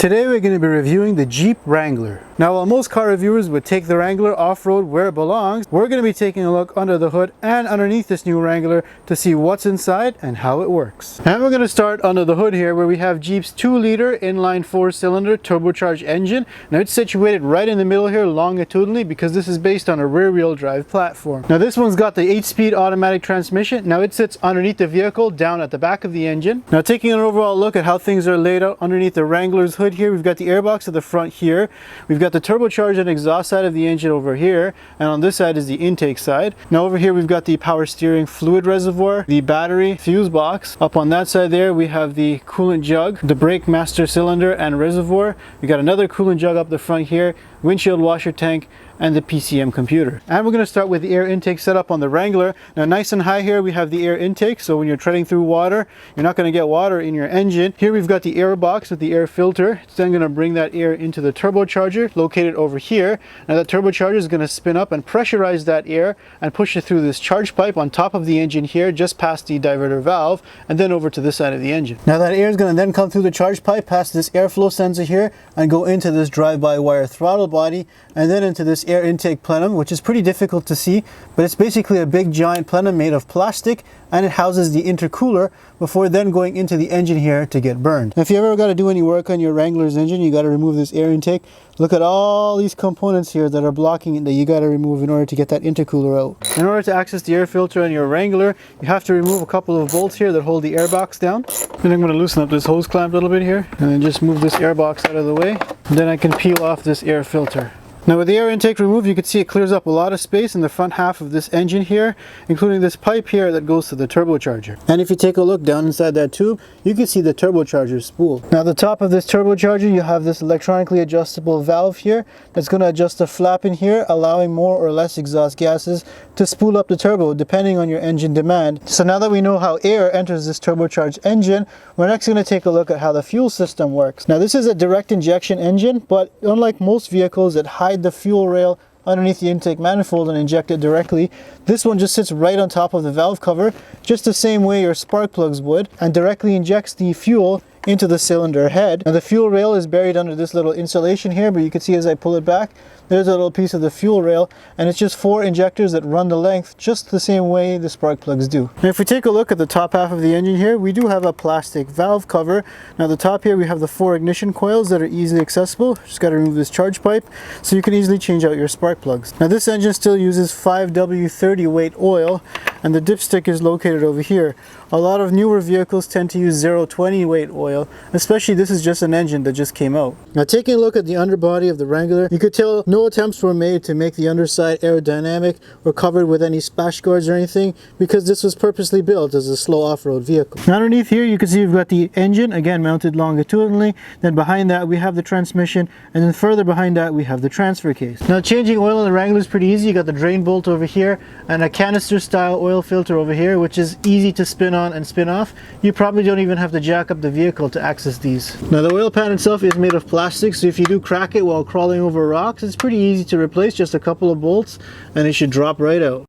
Today we're going to be reviewing the Jeep Wrangler. Now while most car reviewers would take the Wrangler off-road where it belongs, we're going to be taking a look under the hood and underneath this new Wrangler to see what's inside and how it works. And we're going to start under the hood here where we have Jeep's 2-liter inline 4-cylinder turbocharged engine. Now it's situated right in the middle here longitudinally because this is based on a rear-wheel drive platform. Now this one's got the 8-speed automatic transmission. Now it sits underneath the vehicle down at the back of the engine. Now taking an overall look at how things are laid out underneath the Wrangler's hood here, we've got the airbox at the front here. We've got the turbocharged and exhaust side of the engine over here, and on this side is the intake side. Now over here we've got the power steering fluid reservoir, the battery fuse box. Up on that side there we have the coolant jug, the brake master cylinder and reservoir. We got another coolant jug up the front here, windshield washer tank, and the PCM computer. And we're going to start with the air intake setup on the Wrangler. Now nice and high here we have the air intake, so when you're treading through water you're not going to get water in your engine. Here we've got the air box with the air filter. It's then going to bring that air into the turbocharger located over here. Now that turbocharger is going to spin up and pressurize that air and push it through this charge pipe on top of the engine here just past the diverter valve and then over to this side of the engine. Now that air is going to then come through the charge pipe past this airflow sensor here and go into this drive-by-wire throttle body and then into this air intake plenum, which is pretty difficult to see, but it's basically a big giant plenum made of plastic, and it houses the intercooler before then going into the engine here to get burned. Now, if you ever got to do any work on your Wrangler's engine, you got to remove this air intake. Look at all these components here that are blocking it that you got to remove in order to get that intercooler out. In order to access the air filter on your Wrangler, you have to remove a couple of bolts here that hold the air box down. And I'm going to loosen up this hose clamp a little bit here and then just move this air box out of the way. And then I can peel off this air filter. Now with the air intake removed, you can see it clears up a lot of space in the front half of this engine here, including this pipe here that goes to the turbocharger. And if you take a look down inside that tube, you can see the turbocharger spool. Now at the top of this turbocharger, you have this electronically adjustable valve here that's going to adjust the flap in here, allowing more or less exhaust gases to spool up the turbo depending on your engine demand. So now that we know how air enters this turbocharged engine, we're next going to take a look at how the fuel system works. Now this is a direct injection engine, but unlike most vehicles that hide the fuel rail underneath the intake manifold and inject it directly, this one just sits right on top of the valve cover, just the same way your spark plugs would, and directly injects the fuel into the cylinder head. Now the fuel rail is buried under this little insulation here, but you can see as I pull it back, there's a little piece of the fuel rail, and it's just 4 injectors that run the length just the same way the spark plugs do. Now if we take a look at the top half of the engine here, we do have a plastic valve cover. Now the top here we have the 4 ignition coils that are easily accessible. Just got to remove this charge pipe so you can easily change out your spark plugs. Now this engine still uses 5W30 weight oil, and the dipstick is located over here. A lot of newer vehicles tend to use 020 weight oil, especially this is just an engine that just came out. Now taking a look at the underbody of the Wrangler, you could tell no attempts were made to make the underside aerodynamic or covered with any splash guards or anything, because this was purposely built as a slow off-road vehicle. Now underneath here you can see we've got the engine, again mounted longitudinally, then behind that we have the transmission, and then further behind that we have the transfer case. Now changing oil in the Wrangler is pretty easy. You got the drain bolt over here and a canister style oil filter over here, which is easy to spin on and spin off. You probably don't even have to jack up the vehicle to access these. Now the oil pan itself is made of plastic, so if you do crack it while crawling over rocks, it's pretty easy to replace, just a couple of bolts and it should drop right out.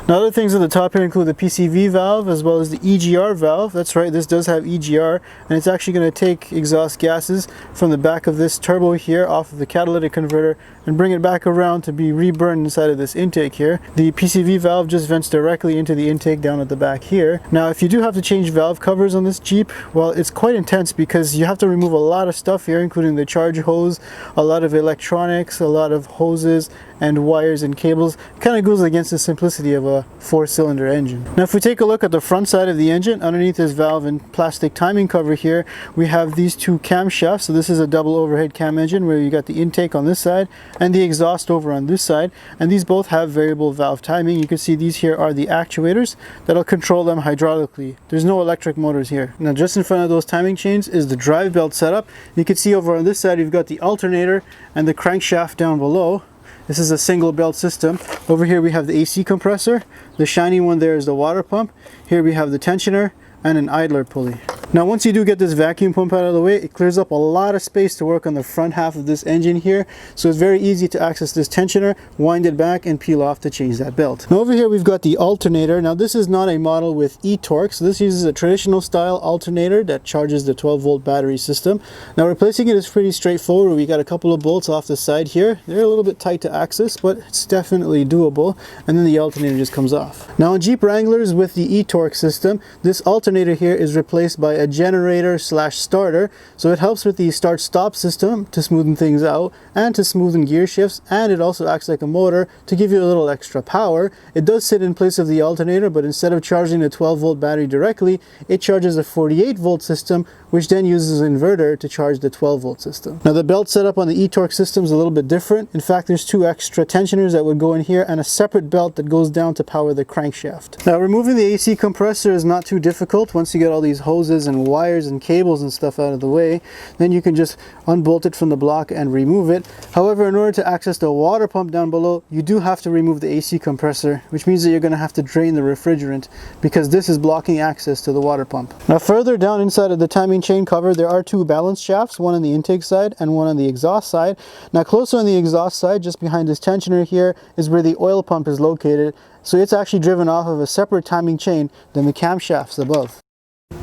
Now other things at the top here include the PCV valve as well as the EGR valve. That's right, this does have EGR, and it's actually going to take exhaust gases from the back of this turbo here off of the catalytic converter and bring it back around to be reburned inside of this intake here. The PCV valve just vents directly into the intake down at the back here. Now if you do have to change valve covers on this Jeep, well, it's quite intense because you have to remove a lot of stuff here, including the charge hose, a lot of electronics, a lot of hoses and wires and cables. It kind of goes against the simplicity of a 4-cylinder engine. Now if we take a look at the front side of the engine, underneath this valve and plastic timing cover here, we have these 2 camshafts. So this is a double overhead cam engine where you got the intake on this side and the exhaust over on this side, and these both have variable valve timing. You can see these here are the actuators that'll control them hydraulically. There's no electric motors here. Now just in front of those timing chains is the drive belt setup. You can see over on this side you've got the alternator and the crankshaft down below. This is a single belt system. Over here we have the AC compressor. The shiny one there is the water pump. Here we have the tensioner and an idler pulley. Now once you do get this vacuum pump out of the way, it clears up a lot of space to work on the front half of this engine here. So it's very easy to access this tensioner, wind it back and peel off to change that belt. Now over here we've got the alternator. Now this is not a model with e-torque, so this uses a traditional style alternator that charges the 12-volt battery system. Now replacing it is pretty straightforward. We got a couple of bolts off the side here. They're a little bit tight to access, but it's definitely doable. And then the alternator just comes off. Now on Jeep Wranglers with the e-torque system, this alternator here is replaced by a generator slash starter. So it helps with the start-stop system to smoothen things out and to smoothen gear shifts, and it also acts like a motor to give you a little extra power. It does sit in place of the alternator, but instead of charging the 12-volt battery directly, it charges a 48-volt system, which then uses an inverter to charge the 12-volt system. Now the belt setup on the e-torque system is a little bit different. In fact, there's two extra tensioners that would go in here and a separate belt that goes down to power the crankshaft. Now removing the AC compressor is not too difficult. Once you get all these hoses and wires and cables and stuff out of the way, then you can just unbolt it from the block and remove it. However, in order to access the water pump down below, you do have to remove the AC compressor, which means that you're going to have to drain the refrigerant because this is blocking access to the water pump. Now further down inside of the timing chain cover, there are two balance shafts, one on the intake side and one on the exhaust side. Now closer on the exhaust side, just behind this tensioner here, is where the oil pump is located. So it's actually driven off of a separate timing chain than the camshafts above.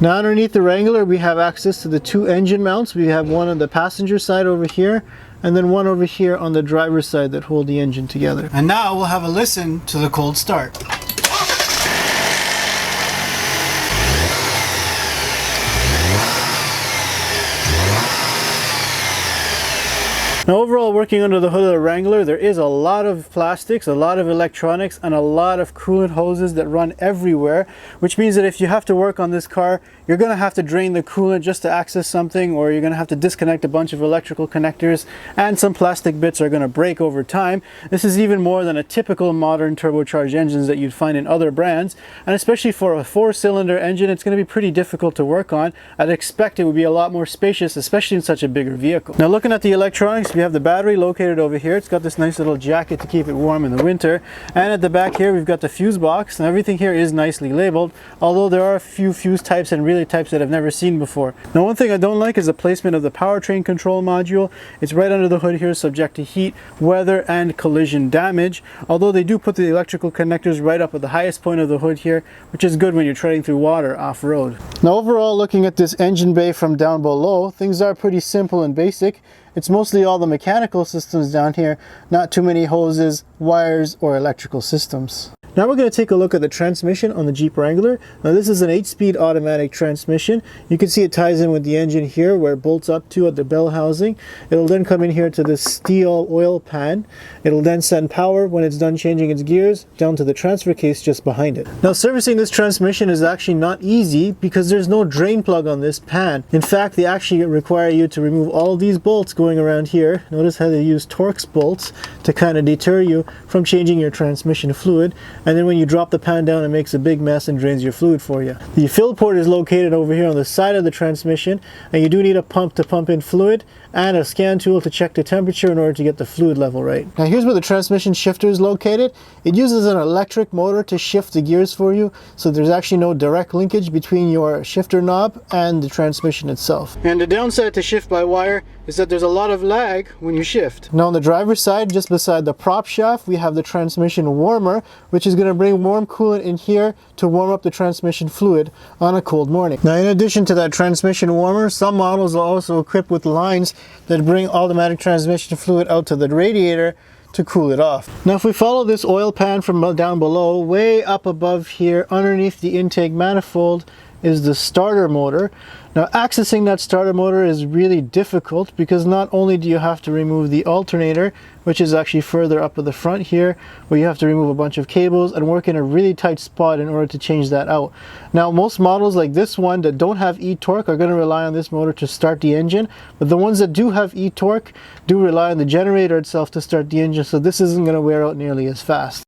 Now underneath the Wrangler, we have access to the two engine mounts. We have one on the passenger side over here, and then one over here on the driver's side that hold the engine together. And now we'll have a listen to the cold start. Now overall, working under the hood of the Wrangler, there is a lot of plastics, a lot of electronics, and a lot of coolant hoses that run everywhere, which means that if you have to work on this car, you're going to have to drain the coolant just to access something, or you're going to have to disconnect a bunch of electrical connectors, and some plastic bits are going to break over time. This is even more than a typical modern turbocharged engines that you'd find in other brands, and especially for a 4-cylinder engine, it's going to be pretty difficult to work on. I'd expect it would be a lot more spacious, especially in such a bigger vehicle. Now looking at the electronics, we have the battery located over here. It's got this nice little jacket to keep it warm in the winter, and at the back here we've got the fuse box, and everything here is nicely labeled, although there are a few fuse types and relay types that I've never seen before. Now one thing I don't like is the placement of the powertrain control module. It's right under the hood here, subject to heat, weather, and collision damage, although they do put the electrical connectors right up at the highest point of the hood here, which is good when you're treading through water off-road. Now overall, looking at this engine bay from down below, things are pretty simple and basic. It's mostly all the mechanical systems down here, not too many hoses, wires, or electrical systems. Now we're going to take a look at the transmission on the Jeep Wrangler. Now this is an 8-speed automatic transmission. You can see it ties in with the engine here where it bolts up to at the bell housing. It'll then come in here to this steel oil pan. It'll then send power when it's done changing its gears down to the transfer case just behind it. Now servicing this transmission is actually not easy because there's no drain plug on this pan. In fact, they actually require you to remove all these bolts going around here. Notice how they use Torx bolts to kind of deter you from changing your transmission fluid. And then when you drop the pan down, it makes a big mess and drains your fluid for you. The fill port is located over here on the side of the transmission, and you do need a pump to pump in fluid and a scan tool to check the temperature in order to get the fluid level right. Now here's where the transmission shifter is located. It uses an electric motor to shift the gears for you, so there's actually no direct linkage between your shifter knob and the transmission itself. And the downside to shift by wire is that there's a lot of lag when you shift. Now on the driver's side, just beside the prop shaft, we have the transmission warmer, which is going to bring warm coolant in here to warm up the transmission fluid on a cold morning. Now in addition to that transmission warmer, some models are also equipped with lines that bring automatic transmission fluid out to the radiator to cool it off. Now if we follow this oil pan from down below, way up above here underneath the intake manifold is the starter motor. Now accessing that starter motor is really difficult because not only do you have to remove the alternator, which is actually further up at the front here, where you have to remove a bunch of cables and work in a really tight spot in order to change that out. Now most models like this one that don't have e-torque are going to rely on this motor to start the engine, but the ones that do have e-torque do rely on the generator itself to start the engine, so this isn't going to wear out nearly as fast.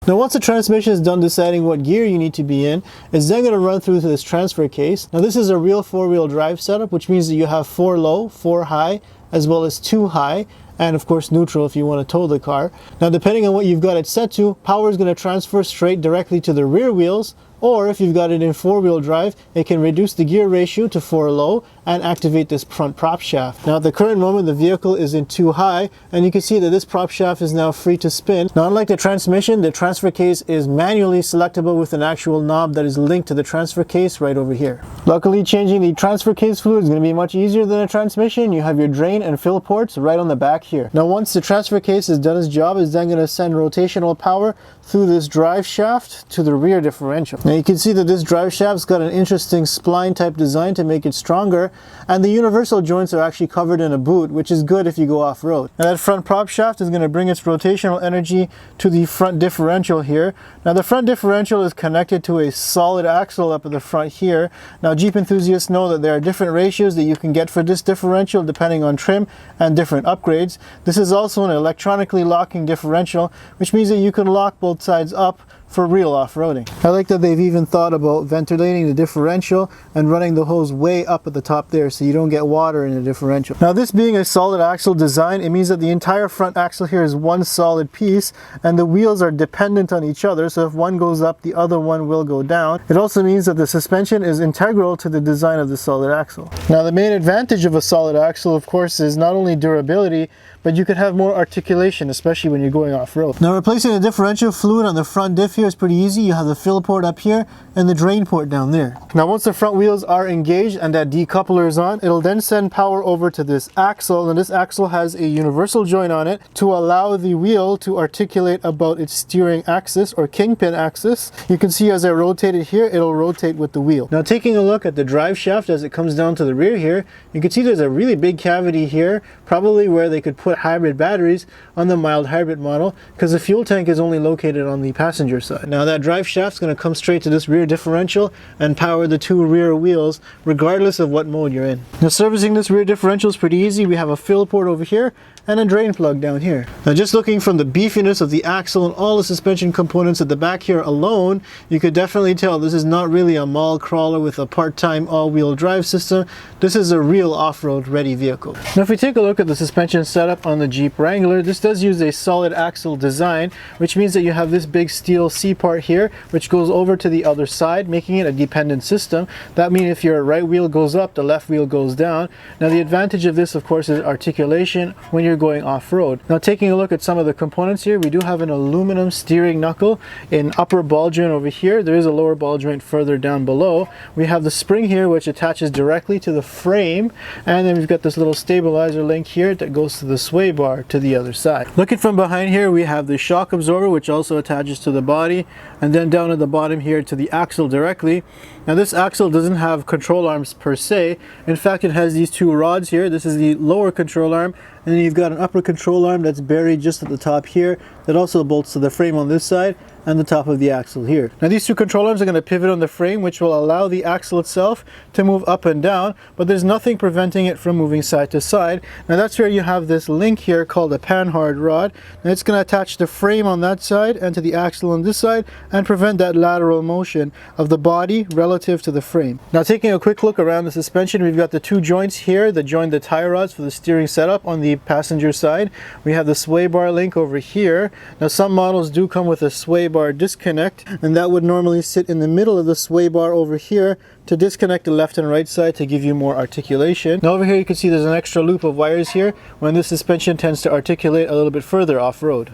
Now once the transmission is done deciding what gear you need to be in, it's then going to run through to this transfer case. Now this is a real 4-wheel drive setup, which means that you have 4 low, 4 high, as well as 2 high, and of course neutral if you want to tow the car. Now depending on what you've got it set to, power is going to transfer straight directly to the rear wheels, or if you've got it in four-wheel drive, it can reduce the gear ratio to 4 low and activate this front prop shaft. Now at the current moment the vehicle is in 2 high, and you can see that this prop shaft is now free to spin. Now unlike the transmission, the transfer case is manually selectable with an actual knob that is linked to the transfer case right over here. Luckily, changing the transfer case fluid is going to be much easier than a transmission. You have your drain and fill ports right on the back here. Now once the transfer case has done its job, it's then going to send rotational power through this drive shaft to the rear differential. Now you can see that this drive shaft's got an interesting spline type design to make it stronger, and the universal joints are actually covered in a boot, which is good if you go off-road. Now that front prop shaft is going to bring its rotational energy to the front differential here. Now the front differential is connected to a solid axle up at the front here. Now Jeep enthusiasts know that there are different ratios that you can get for this differential depending on trim and different upgrades. This is also an electronically locking differential, which means that you can lock both sides up for real off-roading. I like that they've even thought about ventilating the differential and running the hose way up at the top there so you don't get water in the differential. Now this being a solid axle design, it means that the entire front axle here is one solid piece and the wheels are dependent on each other, so if one goes up the other one will go down. It also means that the suspension is integral to the design of the solid axle. Now the main advantage of a solid axle of course is not only durability, but you can have more articulation, especially when you're going off-road. Now replacing the differential fluid on the front diff here is pretty easy. You have the fill port up here and the drain port down there. Now once the front wheels are engaged and that decoupler is on, it'll then send power over to this axle, and this axle has a universal joint on it to allow the wheel to articulate about its steering axis or kingpin axis. You can see as I rotate it here, it'll rotate with the wheel. Now taking a look at the drive shaft as it comes down to the rear here, you can see there's a really big cavity here, probably where they could put hybrid batteries on the mild hybrid model, because the fuel tank is only located on the passenger side. Now that drive shaft is going to come straight to this rear differential and power the 2 rear wheels regardless of what mode you're in. Now servicing this rear differential is pretty easy. We have a fill port over here and a drain plug down here. Now just looking from the beefiness of the axle and all the suspension components at the back here alone, you could definitely tell this is not really a mall crawler with a part-time all-wheel drive system. This is a real off-road ready vehicle. Now if we take a look at the suspension setup on the Jeep Wrangler, this does use a solid axle design, which means that you have this big steel C-part here which goes over to the other side, making it a dependent system. That means if your right wheel goes up, the left wheel goes down. Now the advantage of this of course is articulation when you're going off-road. Now taking a look at some of the components here, we do have an aluminum steering knuckle, an upper ball joint over here. There is a lower ball joint further down below. We have the spring here which attaches directly to the frame, and then we've got this little stabilizer link here that goes to the sway bar to the other side. Looking from behind here, we have the shock absorber which also attaches to the body, and then down at the bottom here to the axle directly. Now this axle doesn't have control arms per se. In fact, it has these 2 rods here. This is the lower control arm, and then you've got an upper control arm that's buried just at the top here that also bolts to the frame on this side and the top of the axle here. Now these 2 control arms are going to pivot on the frame, which will allow the axle itself to move up and down, but there's nothing preventing it from moving side to side. Now that's where you have this link here called a panhard rod. Now it's going to attach the frame on that side and to the axle on this side and prevent that lateral motion of the body relative to the frame. Now taking a quick look around the suspension, we've got the 2 joints here that join the tie rods for the steering setup on the passenger side. We have the sway bar link over here. Now some models do come with a sway bar disconnect, and that would normally sit in the middle of the sway bar over here to disconnect the left and right side to give you more articulation. Now over here you can see there's an extra loop of wires here when this suspension tends to articulate a little bit further off-road.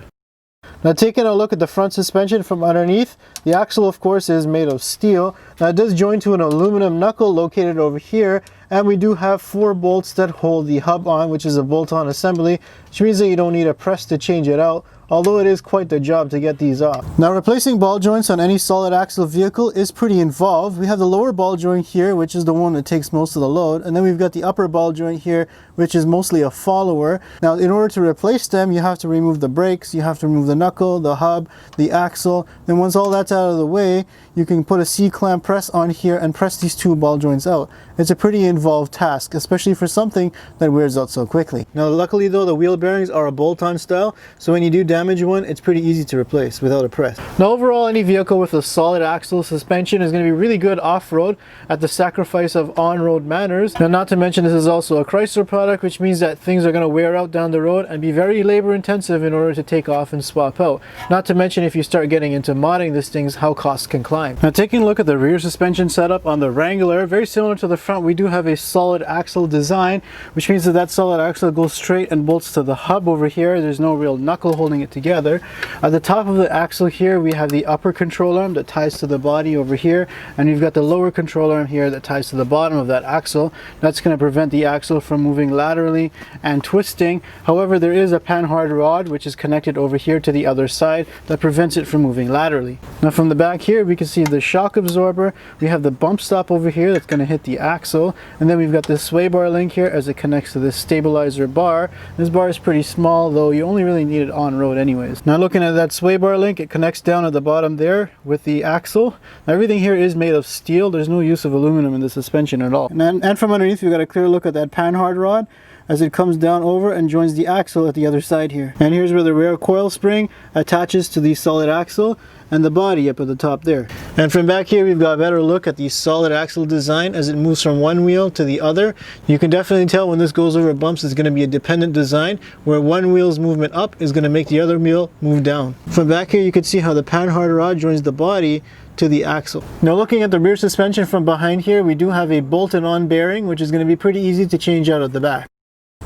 Now taking a look at the front suspension from underneath, the axle of course is made of steel. Now it does join to an aluminum knuckle located over here, and we do have 4 bolts that hold the hub on, which is a bolt-on assembly, which means that you don't need a press to change it out, although it is quite the job to get these off. Now replacing ball joints on any solid axle vehicle is pretty involved. We have the lower ball joint here, which is the one that takes most of the load, and then we've got the upper ball joint here, which is mostly a follower. Now in order to replace them, you have to remove the brakes, you have to remove the knuckle, the hub, the axle. Then once all that's out of the way, you can put a C-clamp press on here and press these 2 ball joints out. It's a pretty involved task, especially for something that wears out so quickly. Now luckily though, the wheel bearings are a bolt-on style, so when you do damaged one, it's pretty easy to replace without a press. Now overall, any vehicle with a solid axle suspension is going to be really good off-road at the sacrifice of on-road manners. Now not to mention this is also a Chrysler product, which means that things are going to wear out down the road and be very labor intensive in order to take off and swap out. Not to mention if you start getting into modding this things, how costs can climb. Now taking a look at the rear suspension setup on the Wrangler, very similar to the front, we do have a solid axle design, which means that that solid axle goes straight and bolts to the hub over here. There's no real knuckle holding it together. At the top of the axle here, we have the upper control arm that ties to the body over here, and you've got the lower control arm here that ties to the bottom of that axle. That's going to prevent the axle from moving laterally and twisting. However, there is a panhard rod which is connected over here to the other side that prevents it from moving laterally. Now from the back here, we can see the shock absorber. We have the bump stop over here that's going to hit the axle, and then we've got this sway bar link here as it connects to this stabilizer bar. This bar is pretty small, though you only really need it on road anyways. Now looking at that sway bar link, it connects down at the bottom there with the axle. Now, everything here is made of steel. There's no use of aluminum in the suspension at all. And from underneath, we've got a clear look at that panhard rod as it comes down over and joins the axle at the other side here. And here's where the rear coil spring attaches to the solid axle and the body up at the top there. And from back here, we've got a better look at the solid axle design as it moves from one wheel to the other. You can definitely tell when this goes over bumps, it's going to be a dependent design where one wheel's movement up is going to make the other wheel move down. From back here, you can see how the panhard rod joins the body to the axle. Now looking at the rear suspension from behind here, we do have a bolted on bearing, which is going to be pretty easy to change out at the back.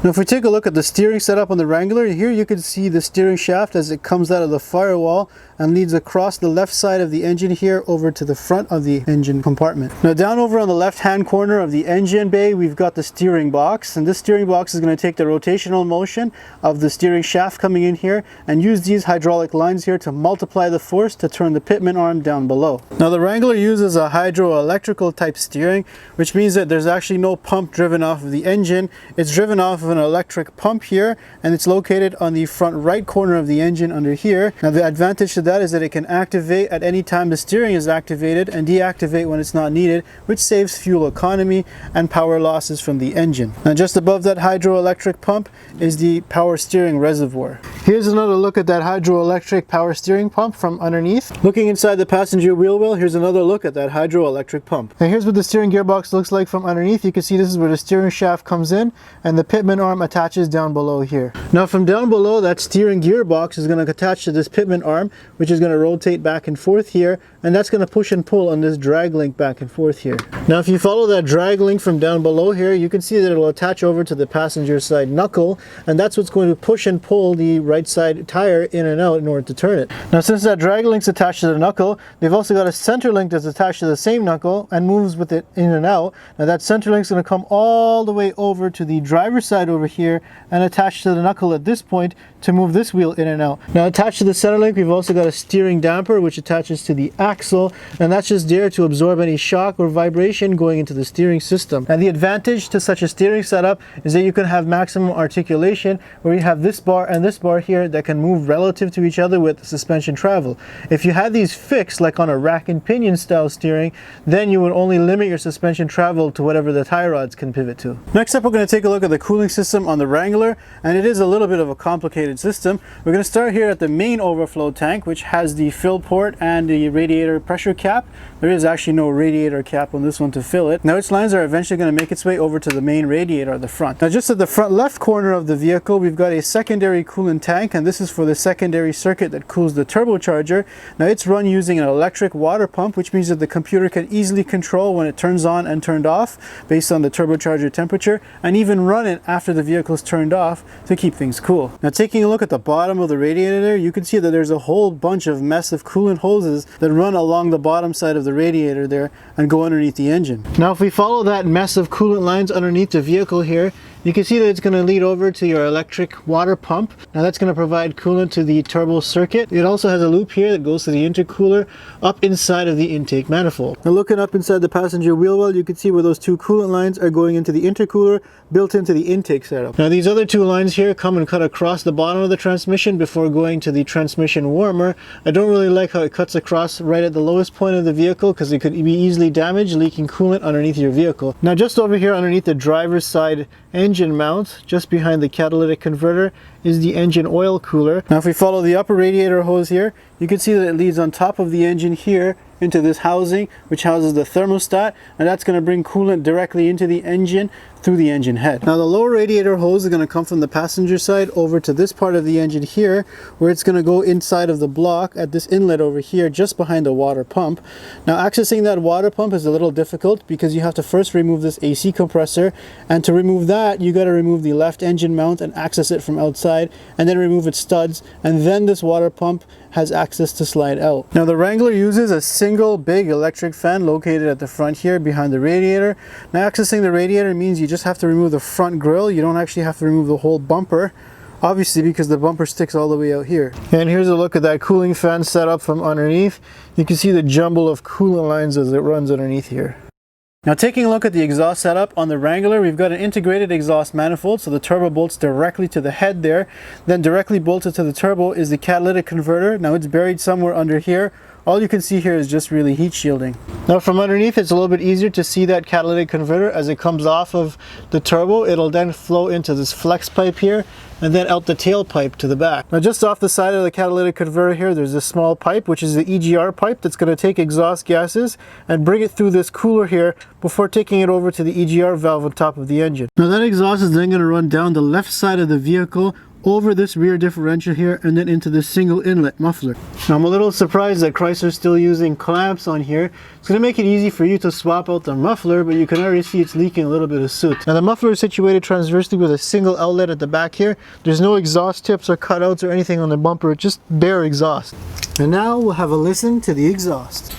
Now if we take a look at the steering setup on the Wrangler, here you can see the steering shaft as it comes out of the firewall and leads across the left side of the engine here over to the front of the engine compartment. Now down over on the left hand corner of the engine bay, we've got the steering box, and this steering box is going to take the rotational motion of the steering shaft coming in here and use these hydraulic lines here to multiply the force to turn the pitman arm down below. Now the Wrangler uses a hydroelectrical type steering, which means that there's actually no pump driven off of the engine. It's driven off of an electric pump here, and it's located on the front right corner of the engine under here. Now the advantage to that is that it can activate at any time the steering is activated and deactivate when it's not needed, which saves fuel economy and power losses from the engine. Now just above that hydroelectric pump is the power steering reservoir. Here's another look at that hydroelectric power steering pump from underneath. Looking inside the passenger wheel well, here's another look at that hydroelectric pump. And here's what the steering gearbox looks like from underneath. You can see this is where the steering shaft comes in and the pitman arm attaches down below here. Now from down below, that steering gearbox is going to attach to this pitman arm, which is going to rotate back and forth here, and that's going to push and pull on this drag link back and forth here. Now if you follow that drag link from down below here, you can see that it will attach over to the passenger side knuckle, and that's what's going to push and pull the right side tire in and out in order to turn it. Now since that drag link's attached to the knuckle, they've also got a center link that's attached to the same knuckle and moves with it in and out. Now that center link's going to come all the way over to the driver's side over here and attach to the knuckle at this point to move this wheel in and out. Now attached to the center link, we've also got a steering damper which attaches to the axle, and that's just there to absorb any shock or vibration going into the steering system. And the advantage to such a steering setup is that you can have maximum articulation, where you have this bar and this bar here that can move relative to each other with the suspension travel. If you had these fixed like on a rack and pinion style steering, then you would only limit your suspension travel to whatever the tie rods can pivot to. Next up, we're going to take a look at the cooling system on the Wrangler, and it is a little bit of a complicated system. We're going to start here at the main overflow tank, which has the fill port and the radiator pressure cap. There is actually no radiator cap on this one to fill it. Now its lines are eventually going to make its way over to the main radiator at the front. Now just at the front left corner of the vehicle, we've got a secondary coolant tank, and this is for the secondary circuit that cools the turbocharger. Now it's run using an electric water pump, which means that the computer can easily control when it turns on and turned off based on the turbocharger temperature, and even run it after the vehicle's turned off to keep things cool. Now taking a look at the bottom of the radiator there, you can see that there's a whole bunch of massive coolant hoses that run along the bottom side of the radiator there and go underneath the engine. Now if we follow that mess of coolant lines underneath the vehicle here, you can see that it's going to lead over to your electric water pump. Now that's going to provide coolant to the turbo circuit. It also has a loop here that goes to the intercooler up inside of the intake manifold. Now looking up inside the passenger wheel well, you can see where those two coolant lines are going into the intercooler built into the intake setup. Now these other two lines here come and cut across the bottom of the transmission before going to the transmission warmer. I don't really like how it cuts across right at the lowest point of the vehicle, because it could be easily damaged, leaking coolant underneath your vehicle. Now just over here underneath the driver's side engine engine mount, just behind the catalytic converter, is the engine oil cooler. Now if we follow the upper radiator hose here, you can see that it leads on top of the engine here into this housing, which houses the thermostat, and that's going to bring coolant directly into the engine through the engine head. Now the lower radiator hose is going to come from the passenger side over to this part of the engine here, where it's going to go inside of the block at this inlet over here just behind the water pump. Now accessing that water pump is a little difficult because you have to first remove this AC compressor, and to remove that you got to remove the left engine mount and access it from outside, and then remove its studs, and then this water pump has access to slide out. Now the Wrangler uses a single big electric fan located at the front here behind the radiator. Now accessing the radiator means you just have to remove the front grille. You don't actually have to remove the whole bumper, obviously, because the bumper sticks all the way out here. And here's a look at that cooling fan setup from underneath. You can see the jumble of coolant lines as it runs underneath here. Now taking a look at the exhaust setup on the Wrangler, we've got an integrated exhaust manifold, so the turbo bolts directly to the head there. Then directly bolted to the turbo is the catalytic converter. Now it's buried somewhere under here. All you can see here is just really heat shielding. Now from underneath it's a little bit easier to see that catalytic converter as it comes off of the turbo. It'll then flow into this flex pipe here and then out the tailpipe to the back. Now just off the side of the catalytic converter here, there's this small pipe, which is the EGR pipe that's going to take exhaust gases and bring it through this cooler here before taking it over to the EGR valve on top of the engine. Now that exhaust is then going to run down the left side of the vehicle, over this rear differential here, and then into this single inlet muffler. Now I'm a little surprised that Chrysler's still using clamps on here. It's going to make it easy for you to swap out the muffler, but you can already see it's leaking a little bit of soot. Now the muffler is situated transversely with a single outlet at the back here. There's no exhaust tips or cutouts or anything on the bumper, just bare exhaust. And now we'll have a listen to the exhaust.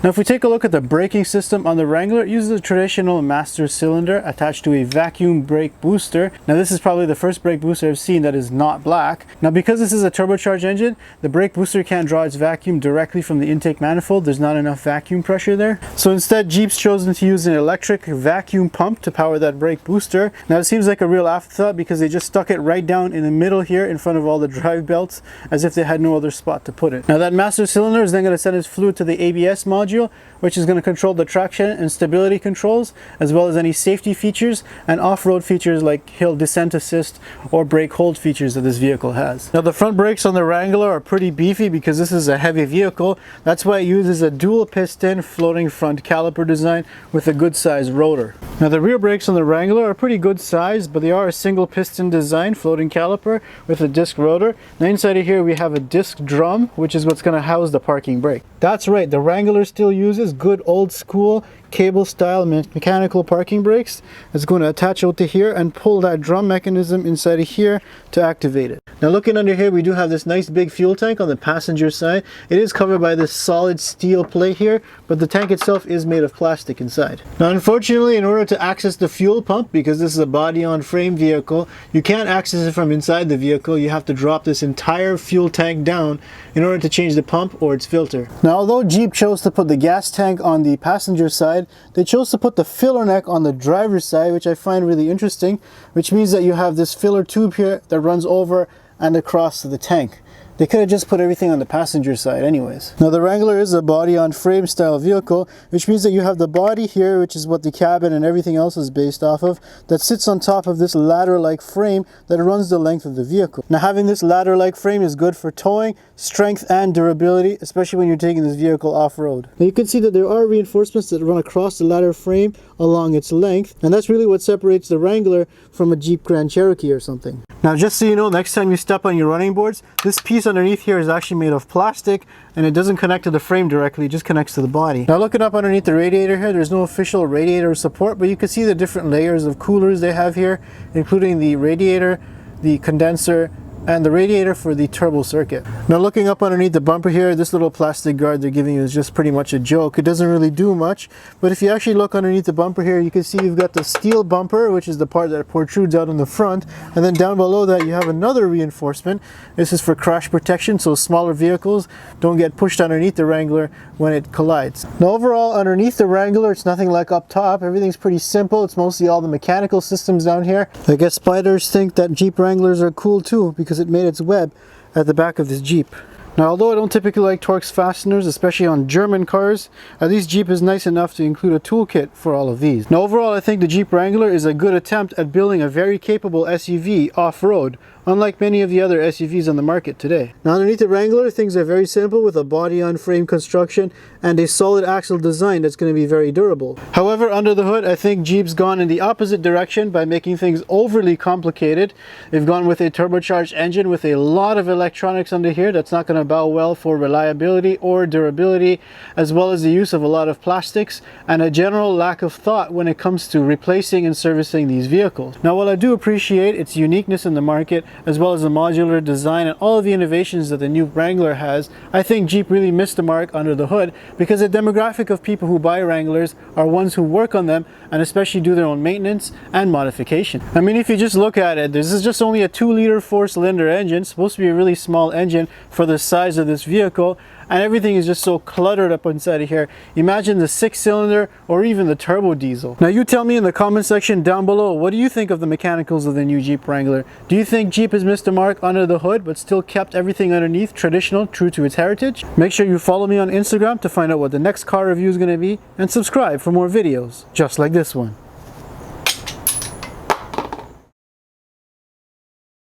Now if we take a look at the braking system on the Wrangler, it uses a traditional master cylinder attached to a vacuum brake booster. Now this is probably the first brake booster I've seen that is not black. Now because this is a turbocharged engine, the brake booster can't draw its vacuum directly from the intake manifold. There's not enough vacuum pressure there. So instead Jeep's chosen to use an electric vacuum pump to power that brake booster. Now it seems like a real afterthought because they just stuck it right down in the middle here in front of all the drive belts as if they had no other spot to put it. Now that master cylinder is then going to send its fluid to the ABS module, which is going to control the traction and stability controls, as well as any safety features and off-road features like hill descent assist or brake hold features that this vehicle has. Now the front brakes on the Wrangler are pretty beefy because this is a heavy vehicle. That's why it uses a dual piston floating front caliper design with a good size rotor. Now the rear brakes on the Wrangler are pretty good size, but they are a single piston design floating caliper with a disc rotor. Now inside of here we have a disc drum, which is what's going to house the parking brake. That's right, the Wrangler still uses good old school cable style mechanical parking brakes. It's going to attach out to here and pull that drum mechanism inside of here to activate it. Now looking under here, we do have this nice big fuel tank on the passenger side. It is covered by this solid steel plate here, but the tank itself is made of plastic inside. Now unfortunately, in order to access the fuel pump, because this is a body on frame vehicle, you can't access it from inside the vehicle. You have to drop this entire fuel tank down in order to change the pump or its filter. Now although Jeep chose to put the gas tank on the passenger side, they chose to put the filler neck on the driver's side, which I find really interesting, which means that you have this filler tube here that runs over and across to the tank. They could have just put everything on the passenger side anyways. Now the Wrangler is a body on frame style vehicle, which means that you have the body here, which is what the cabin and everything else is based off of, that sits on top of this ladder-like frame that runs the length of the vehicle. Now having this ladder-like frame is good for towing, strength and durability, especially when you're taking this vehicle off-road. Now you can see that there are reinforcements that run across the ladder frame along its length, and that's really what separates the Wrangler from a Jeep Grand Cherokee or something. Now just so you know, next time you step on your running boards, this piece underneath here is actually made of plastic and it doesn't connect to the frame directly, it just connects to the body. Now looking up underneath the radiator here, there's no official radiator support, but you can see the different layers of coolers they have here, including the radiator, the condenser, and the radiator for the turbo circuit. Now looking up underneath the bumper here, this little plastic guard they're giving you is just pretty much a joke. It doesn't really do much, but if you actually look underneath the bumper here, you can see you've got the steel bumper, which is the part that protrudes out in the front, and then down below that you have another reinforcement. This is for crash protection, so smaller vehicles don't get pushed underneath the Wrangler when it collides. Now overall, underneath the Wrangler, it's nothing like up top. Everything's pretty simple. It's mostly all the mechanical systems down here. I guess spiders think that Jeep Wranglers are cool too, because it made its web at the back of this Jeep. Now, although I don't typically like Torx fasteners, especially on German cars, at least Jeep is nice enough to include a toolkit for all of these. Now, overall, I think the Jeep Wrangler is a good attempt at building a very capable SUV off-road, unlike many of the other SUVs on the market today. Now, underneath the Wrangler, things are very simple with a body-on-frame construction and a solid axle design that's going to be very durable. However, under the hood, I think Jeep's gone in the opposite direction by making things overly complicated. They've gone with a turbocharged engine with a lot of electronics under here that's not going to bow well for reliability or durability, as well as the use of a lot of plastics and a general lack of thought when it comes to replacing and servicing these vehicles. Now, while I do appreciate its uniqueness in the market, as well as the modular design and all of the innovations that the new Wrangler has, I think Jeep really missed the mark under the hood, because the demographic of people who buy Wranglers are ones who work on them and especially do their own maintenance and modification. I mean, if you just look at it, this is just only a 2-liter 4-cylinder engine, supposed to be a really small engine for the size of this vehicle, and everything is just so cluttered up inside of here. Imagine the 6-cylinder or even the turbo diesel. Now, you tell me in the comment section down below, what do you think of the mechanicals of the new Jeep Wrangler? Do you think Jeep has missed the mark under the hood but still kept everything underneath traditional, true to its heritage? Make sure you follow me on Instagram to find out what the next car review is going to be, and subscribe for more videos just like this one.